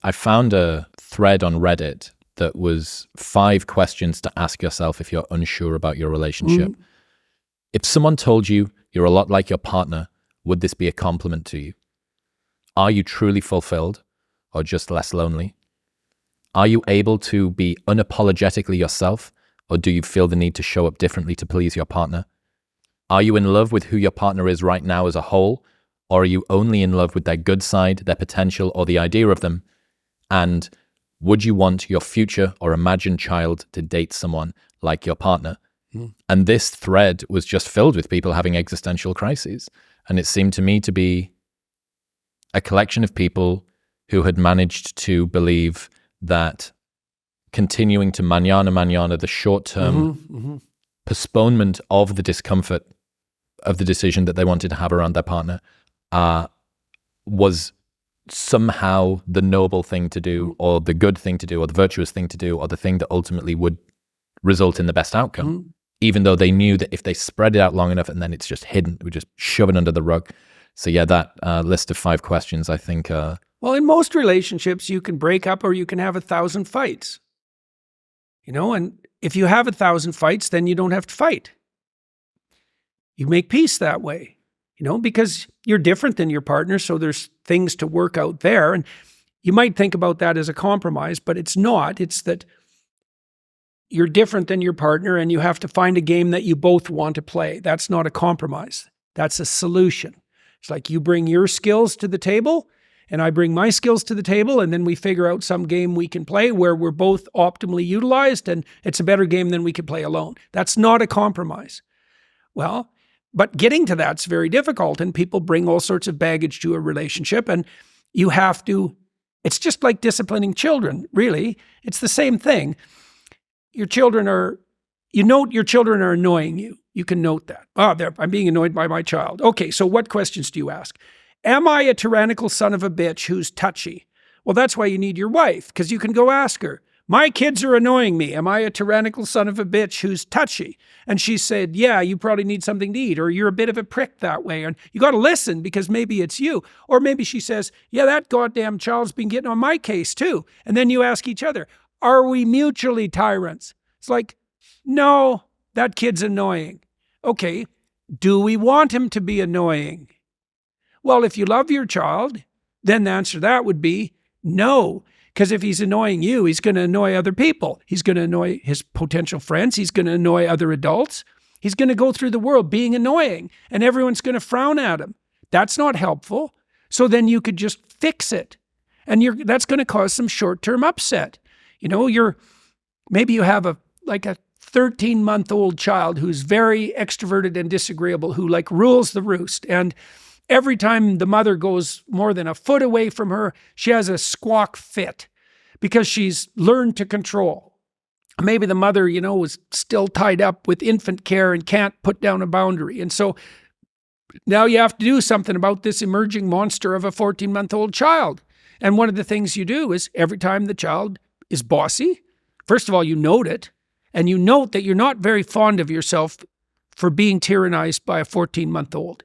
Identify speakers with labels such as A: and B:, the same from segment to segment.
A: I found a thread on Reddit that was 5 questions to ask yourself if you're unsure about your relationship. If someone told you you're a lot like your partner, would this be a compliment to you? Are you truly fulfilled or just less lonely? Are you able to be unapologetically yourself, or do you feel the need to show up differently to please your partner? Are you in love with who your partner is right now as a whole, or are you only in love with their good side, their potential, or the idea of them? And would you want your future or imagined child to date someone like your partner? And this thread was just filled with people having existential crises. And it seemed to me to be a collection of people who had managed to believe that continuing to mañana, the short-term postponement of the discomfort of the decision that they wanted to have around their partner was somehow the noble thing to do, or the good thing to do, or the virtuous thing to do, or the thing that ultimately would result in the best outcome, even though they knew that if they spread it out long enough and then it's just hidden, we just shove it under the rug. So yeah, that list of 5 questions, I think...
B: well, in most relationships, you can break up or you can have 1,000 fights. And if you have 1,000 fights, then you don't have to fight. You make peace that way. Because you're different than your partner, so there's things to work out there. And you might think about that as a compromise, but it's not. It's that you're different than your partner and you have to find a game that you both want to play. That's not a compromise. That's a solution. It's like you bring your skills to the table and I bring my skills to the table, and then we figure out some game we can play where we're both optimally utilized and it's a better game than we could play alone. That's not a compromise. Well, but getting to that's very difficult, and people bring all sorts of baggage to a relationship, and you have to, it's just like disciplining children, really. It's the same thing. Your children are, you note your children are annoying you. You can note that. I'm being annoyed by my child. Okay, so what questions do you ask? Am I a tyrannical son of a bitch who's touchy? Well, that's why you need your wife, because you can go ask her, my kids are annoying me. Am I a tyrannical son of a bitch who's touchy? And she said, yeah, you probably need something to eat, or you're a bit of a prick that way. And you got to listen because maybe it's you. Or maybe she says, yeah, that goddamn child's been getting on my case too. And then you ask each other, are we mutually tyrants? It's like, no, that kid's annoying. Okay, do we want him to be annoying? Well, if you love your child, then the answer to that would be no. Because if he's annoying you, he's going to annoy other people. He's going to annoy his potential friends. He's going to annoy other adults. He's going to go through the world being annoying, and everyone's going to frown at him. That's not helpful. So then you could just fix it. And that's going to cause some short-term upset. Maybe you have a 13-month-old child who's very extroverted and disagreeable, who rules the roost. And every time the mother goes more than a foot away from her, she has a squawk fit because she's learned to control. Maybe the mother, was still tied up with infant care and can't put down a boundary. And so now you have to do something about this emerging monster of a 14-month-old child. And one of the things you do is every time the child is bossy, first of all, you note it, and you note that you're not very fond of yourself for being tyrannized by a 14-month-old.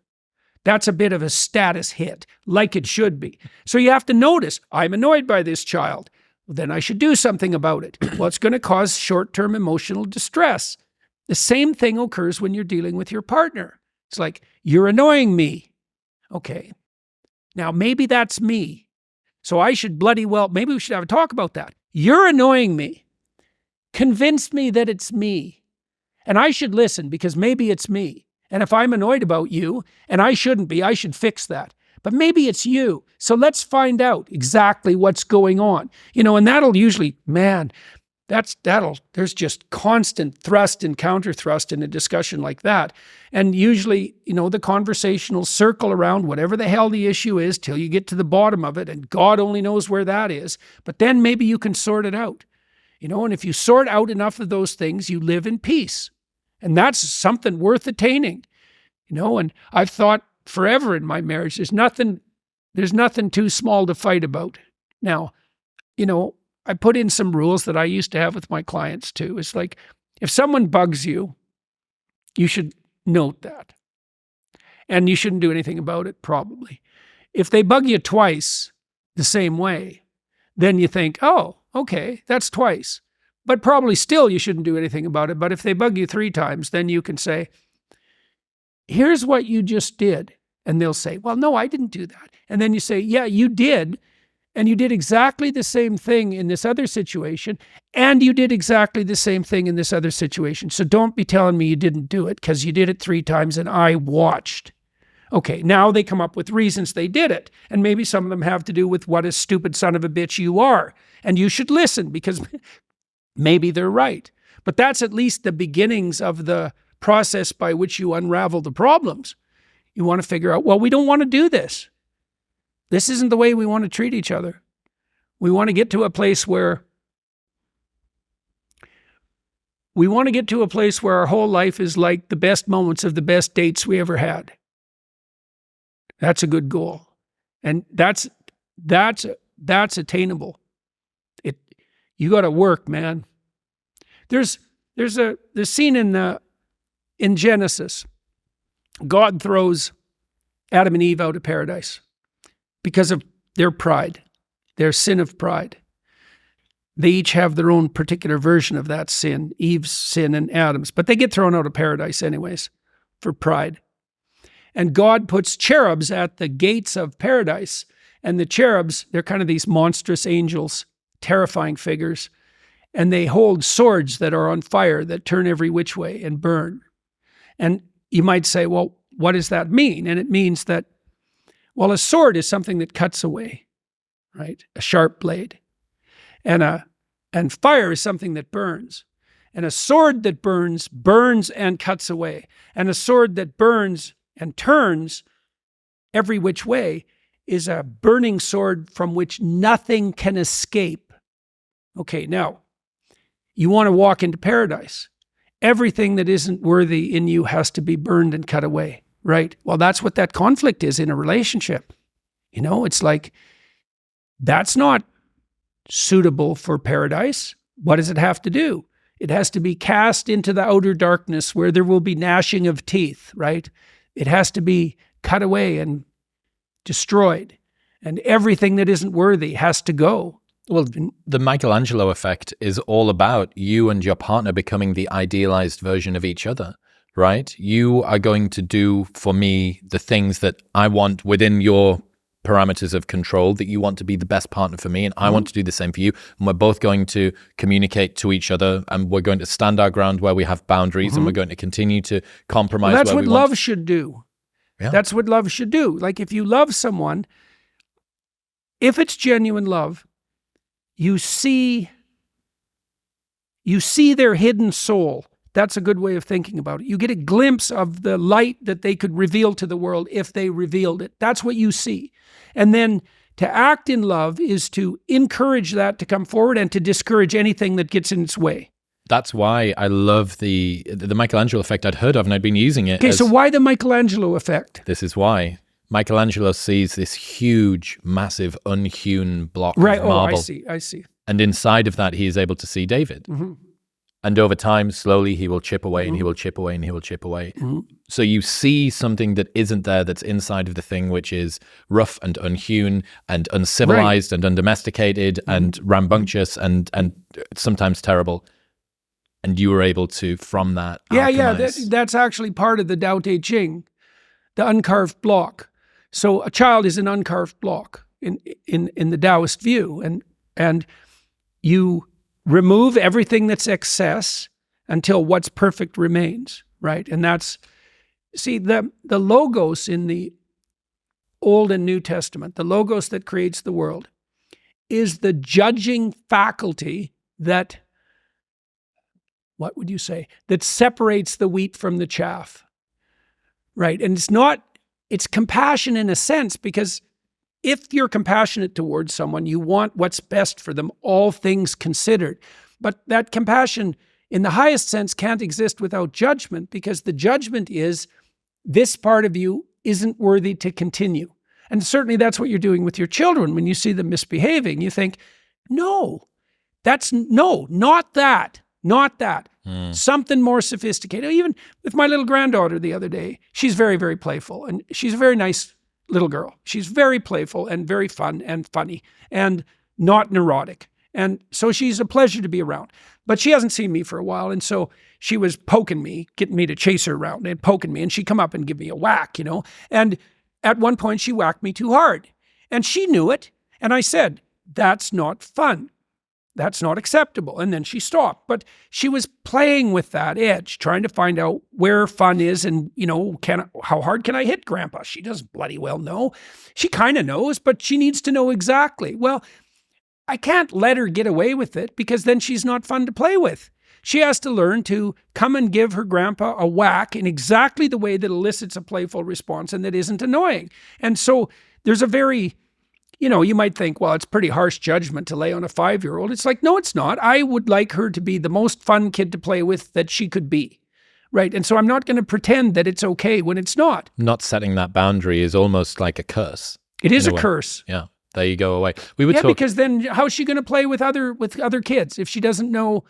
B: That's a bit of a status hit, like it should be. So you have to notice, I'm annoyed by this child. Well, then I should do something about it. Well, it's going to cause short-term emotional distress. The same thing occurs when you're dealing with your partner. It's like, you're annoying me. Okay. Now, maybe that's me. So I should maybe we should have a talk about that. You're annoying me. Convince me that it's me. And I should listen because maybe it's me. And if I'm annoyed about you, and I shouldn't be, I should fix that. But maybe it's you. So let's find out exactly what's going on. And that'll usually, there's just constant thrust and counter thrust in a discussion like that. And usually, the conversation will circle around whatever the hell the issue is till you get to the bottom of it, and God only knows where that is. But then maybe you can sort it out. And if you sort out enough of those things, you live in peace. And that's something worth attaining, and I've thought forever in my marriage, there's nothing too small to fight about. Now, I put in some rules that I used to have with my clients too. It's like, if someone bugs you, you should note that. And you shouldn't do anything about it, probably. If they bug you twice the same way, then you think, oh, okay, that's twice. But probably still you shouldn't do anything about it. But if they bug you 3 times, then you can say, here's what you just did. And they'll say, well, no, I didn't do that. And then you say, yeah, you did. And you did exactly the same thing in this other situation. And you did exactly the same thing in this other situation. So don't be telling me you didn't do it because you did it 3 times and I watched. Okay, now they come up with reasons they did it. And maybe some of them have to do with what a stupid son of a bitch you are. And you should listen because maybe they're right. But that's at least the beginnings of the process by which you unravel the problems. You want to figure out, well, we don't want to do this. This isn't the way we want to treat each other. We want to get to a place where our whole life is like the best moments of the best dates we ever had. That's a good goal. And that's attainable. You got to work, man. There's a scene in Genesis. God throws Adam and Eve out of paradise because of their pride, their sin of pride. They each have their own particular version of that sin, Eve's sin and Adam's, but they get thrown out of paradise anyways for pride. And God puts cherubs at the gates of paradise, and the cherubs, they're kind of these monstrous angels, terrifying figures, and they hold swords that are on fire that turn every which way and burn. And you might say, well, what does that mean? And it means that, well, a sword is something that cuts away, right? A sharp blade. And fire is something that burns. And a sword that burns and cuts away. And a sword that burns and turns every which way is a burning sword from which nothing can escape. Okay, now, you want to walk into paradise. Everything that isn't worthy in you has to be burned and cut away, right? Well, that's what that conflict is in a relationship. You know, it's like, that's not suitable for paradise. What does it have to do? It has to be cast into the outer darkness where there will be gnashing of teeth, right? It has to be cut away and destroyed. And everything that isn't worthy has to go.
A: Well, the Michelangelo effect is all about you and your partner becoming the idealized version of each other, right? You are going to do for me the things that I want within your parameters of control, that you want to be the best partner for me, and I want to do the same for you. And we're both going to communicate to each other, and we're going to stand our ground where we have boundaries, and we're going to continue to compromise.
B: Well, that's
A: where
B: what love should do.
A: Yeah.
B: That's what love should do. Like if you love someone, if it's genuine love, you see their hidden soul. That's a good way of thinking about it. You get a glimpse of the light that they could reveal to the world if they revealed it. That's what you see. And then to act in love is to encourage that to come forward and to discourage anything that gets in its way.
A: That's why I love the Michelangelo effect. I'd heard of and I'd been using it.
B: Okay, so why the Michelangelo effect?
A: This is why. Michelangelo sees this huge, massive, unhewn block
B: right.
A: of marble.
B: I see.
A: And inside of that, he is able to see David.
B: Mm-hmm.
A: And over time, slowly, he will chip away and he will chip away and he will chip away. Mm-hmm. So you see something that isn't there, that's inside of the thing, which is rough and unhewn and uncivilized and undomesticated and rambunctious and sometimes terrible. And you were able to, from that,
B: that's actually part of the Tao Te Ching, the uncarved block. So a child is an uncarved block in the Taoist view, and you remove everything that's excess until what's perfect remains, right? And that's, see, the logos in the Old and New Testament, the logos that creates the world, is the judging faculty that, what would you say, that separates the wheat from the chaff, right? And it's compassion in a sense, because if you're compassionate towards someone, you want what's best for them, all things considered. But that compassion, in the highest sense, can't exist without judgment, because the judgment is, this part of you isn't worthy to continue. And certainly that's what you're doing with your children. When you see them misbehaving, you think, no, not that. Not that. Something more sophisticated. Even with my little granddaughter the other day, she's very, very playful. And she's a very nice little girl. She's very playful and very fun and funny. And not neurotic. And so she's a pleasure to be around. But she hasn't seen me for a while. And so she was poking me, getting me to chase her around and poking me. And she'd come up and give me a whack, And at one point she whacked me too hard. And she knew it. And I said, that's not fun. That's not acceptable. And then she stopped. But she was playing with that edge, trying to find out where fun is and, how hard can I hit Grandpa? She doesn't bloody well know. She kind of knows, but she needs to know exactly. Well, I can't let her get away with it because then she's not fun to play with. She has to learn to come and give her grandpa a whack in exactly the way that elicits a playful response and that isn't annoying. And so there's a very... you might think, well, it's pretty harsh judgment to lay on a 5-year-old. It's like, no, it's not. I would like her to be the most fun kid to play with that she could be. Right. And so I'm not going to pretend that it's okay when it's not.
A: Not setting that boundary is almost like a curse.
B: It is a curse.
A: Yeah. There you go away.
B: Because then how's she going to play with other kids if she doesn't know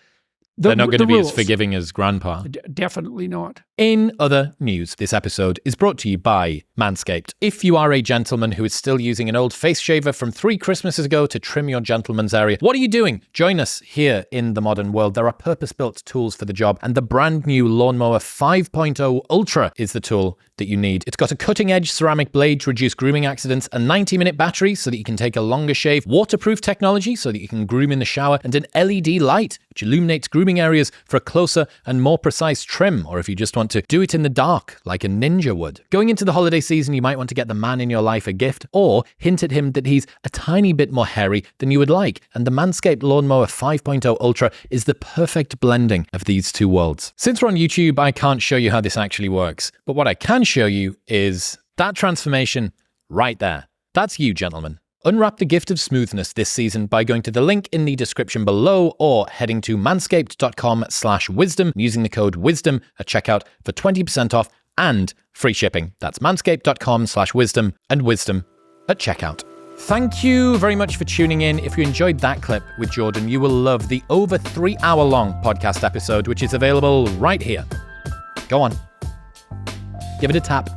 A: they're not going to be as forgiving as Grandpa.
B: Definitely not.
A: In other news, this episode is brought to you by Manscaped. If you are a gentleman who is still using an old face shaver from 3 Christmases ago to trim your gentleman's area, what are you doing? Join us here in the modern world. There are purpose-built tools for the job, and the brand new Lawnmower 5.0 Ultra is the tool that you need. It's got a cutting-edge ceramic blade to reduce grooming accidents, a 90-minute battery so that you can take a longer shave, waterproof technology so that you can groom in the shower, and an LED light which illuminates grooming areas for a closer and more precise trim, or if you just want to do it in the dark like a ninja would. Going into the holiday season, you might want to get the man in your life a gift or hint at him that he's a tiny bit more hairy than you would like, and the Manscaped Lawnmower 5.0 Ultra is the perfect blending of these two worlds. Since we're on YouTube, I can't show you how this actually works, but what I can show you is that transformation right there. That's you, gentlemen. Unwrap the gift of smoothness this season by going to the link in the description below or heading to manscaped.com/wisdom using the code WISDOM at checkout for 20% off and free shipping. That's manscaped.com/wisdom and wisdom at checkout. Thank you very much for tuning in. If you enjoyed that clip with Jordan, you will love the over 3-hour-long podcast episode, which is available right here. Go on. Give it a tap.